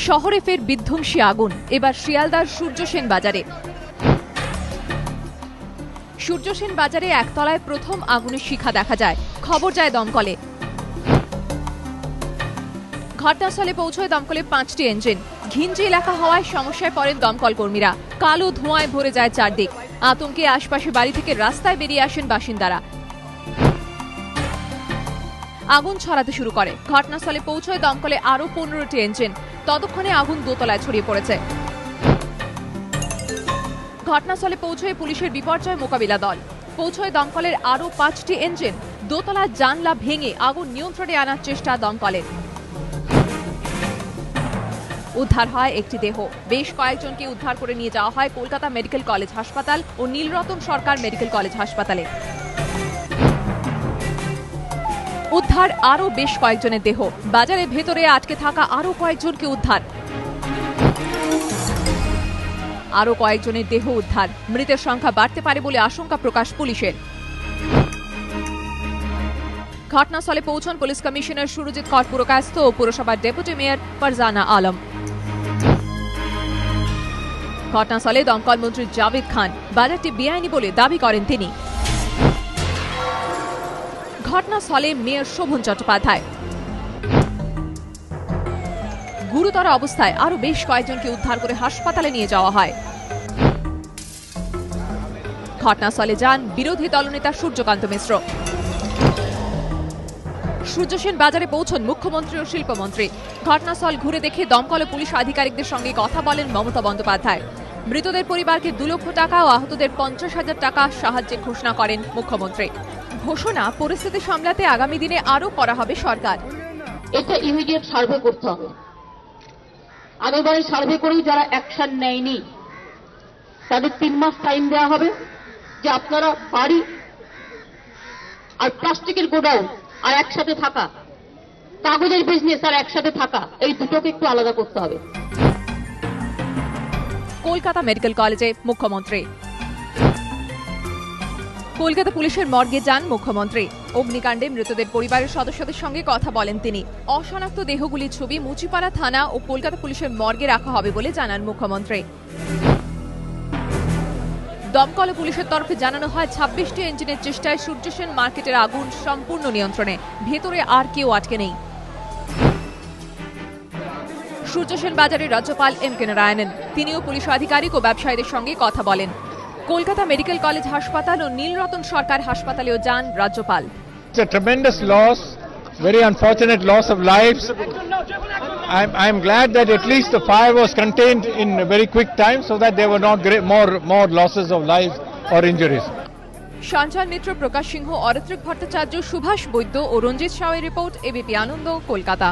শহরে ফের বিধ্বংসী আগুন, এবার শিয়ালদার সূর্যসেন বাজারে। সূর্যসেন বাজারে একতলায় প্রথম আগুনের শিখা দেখা যায়। খবর যায় দমকলে। ঘটনাস্থলে পৌঁছয় দমকলে 5টি ইঞ্জিন। ঘিঞ্জি এলাকা হওয়ায় সমস্যায় পড়েন দমকল কর্মীরা। কালো ধোঁয়ায় ভরে যায় চারদিক। আতঙ্কে আশপাশে বাড়ি থেকে রাস্তায় বেরিয়ে আসেন বাসিন্দারা। আগুন ছড়াতে শুরু করে। ঘটনাস্থলে পৌঁছয় দমকলে আরো 15টি ইঞ্জিন। ততক্ষণে আগুন দোতলায় ছড়িয়ে পড়েছে। ঘটনাস্থলে পৌঁছয় পুলিশের বিপর্যয় মোকাবিলা দল। পৌঁছয় দমকলের আরো 5টি ইঞ্জিন। দোতলার জানলা ভেঙে আগুন নিয়ন্ত্রণে আনার চেষ্টা দমকলের। উদ্ধার হয় একটি দেহ। বেশ কয়েকজনকে উদ্ধার করে নিয়ে যাওয়া হয় কলকাতা মেডিকেল কলেজ হাসপাতাল ও নীলরতন সরকার মেডিকেল কলেজ হাসপাতালে। উদ্ধার আরো বেশ কয়েকজনের দেহ। বাজারের ভেতরে আটকে থাকা আরো কয়েকজনকে উদ্ধার। আরো কয়েকজনের দেহ উদ্ধার। মৃতের সংখ্যা বাড়তে পারে বলে আশঙ্কা প্রকাশ পুলিশের। ঘটনাস্থলে পৌঁছন পুলিশ কমিশনার সুরজিৎ কর পুরকায়স্থ ও পুরসভার ডেপুটি মেয়র ফারজানা আলম। ঘটনাস্থলে দমকল মন্ত্রী জাভেদ খান। বাজারটি বেআইনি বলে দাবি করেন তিনি। ঘটনাস্থলে মেয়র শোভন চট্টোপাধ্যায়। গুরুতর অবস্থায় আরো বেশ কয়েকজনকে উদ্ধার করে হাসপাতালে নিয়ে যাওয়া হয়। ঘটনাস্থলে যান বিরোধী দলনেতা সূর্যকান্ত মিশ্র। সূর্যসেন বাজারে পৌঁছন মুখ্যমন্ত্রী ও শিল্পমন্ত্রী। ঘটনাস্থল ঘুরে দেখে দমকল ও পুলিশ আধিকারিকদের সঙ্গে কথা বলেন মমতা বন্দ্যোপাধ্যায়। মৃতদের পরিবারকে 2 লক্ষ টাকা ও আহতদের 50,000 টাকা সাহায্যের ঘোষণা করেন মুখ্যমন্ত্রী। ঘোষণা, পরিস্থিতি সামলাতে আগামী দিনে আরো করা হবে সরকার। এটা ইমিডিয়েট সার্ভে করতে হবে। আগেরবারে সার্ভে করেও যারা অ্যাকশন নেয়নি তাদের 3 মাস টাইম দেওয়া হবে যে আপনারা বাড়ি আর প্লাস্টিকের গোডাউন আর একসাথে থাকা, কাগজের বিজনেস আর একসাথে থাকা, এই দুটোকে একটু আলাদা করতে হবে। কলকাতা মেডিকেল কলেজে মুখ্যমন্ত্রী। কলকাতা পুলিশের মর্গে যান মুখ্যমন্ত্রী। অগ্নিকাণ্ডে মৃতদের পরিবারের সদস্যদের সঙ্গে কথা বলেন তিনি। অশনাক্ত দেহগুলির ছবি মুচিপাড়া থানা ও কলকাতা পুলিশের মর্গে রাখা হবে বলে জানান মুখ্যমন্ত্রী। দমকল ও পুলিশের তরফে জানানো হয় 26টি ইঞ্জিনের চেষ্টায় সূর্যসেন মার্কেটের আগুন সম্পূর্ণ নিয়ন্ত্রণে। ভেতরে আর কেউ আটকে নেই। সূর্যসেন বাজারের রাজ্যপাল এম.কে. নারায়ণন। তিনিও পুলিশ আধিকারিক ও ব্যবসায়ীদের সঙ্গে কথা বলেন। কলকাতা মেডিকেল কলেজ হাসপাতাল ও নীলরতন সরকার হাসপাতালেও যান রাজ্যপাল। It's a tremendous loss, very unfortunate loss of lives. I'm glad that at least the fire was contained in a very quick time so that there were not more losses of lives or injuries. Sanjay Mitra, Prakash Singha, Aritrik Bhattacharya, Subhash Baidya ও রঞ্জিত সাউয়ের report, ABP Ananda, Kolkata.